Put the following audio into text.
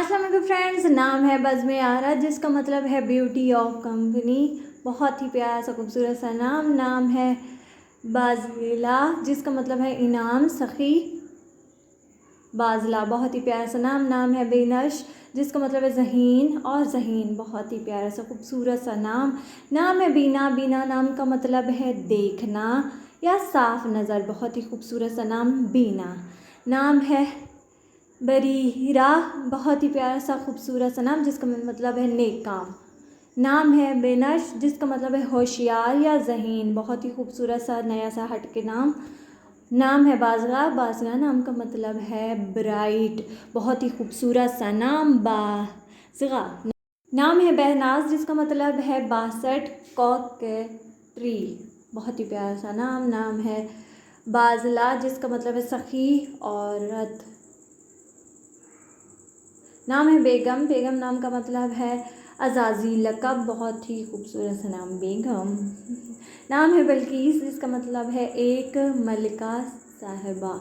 अस्सलाम वालेकुम फ्रेंड्स। नाम है बज़्म आरा जिसका मतलब है ब्यूटी ऑफ कंपनी। बहुत ही प्यारा सा खूबसूरत सा नाम है बाज़िला जिसका मतलब है इनाम सखी। बाज़ला बहुत ही प्यारा सा नाम है बेनश जिसका मतलब है ज़हीन और ज़हीन बहुत ही प्यारा सा खूबसूरत सा नाम है बीना। बीना नाम का मतलब है देखना या साफ नज़र। बहुत ही खूबसूरत सा नाम बीना। नाम है बरीरा बहुत ही प्यारा सा खूबसूरत सा नाम जिसका मतलब है नेक काम। नाम है बेनश जिसका मतलब है होशियार या ज़हीन। बहुत ही खूबसूरत सा नया सा हट के नाम है बाज़गा। बाज़गा नाम का मतलब है ब्राइट। बहुत ही खूबसूरत सा नाम बाज़गा। नाम है बहनाज जिसका मतलब है 62 कॉकटेरी। बहुत ही प्यारा सा नाम है बाज़ला जिसका मतलब है सखी औरत। नाम है बेगम। बेगम नाम का मतलब है अज़ाज़ी लक़ब। बहुत ही खूबसूरत सा नाम बेगम। नाम है बल्कीस जिसका मतलब है एक मलिका साहिबा।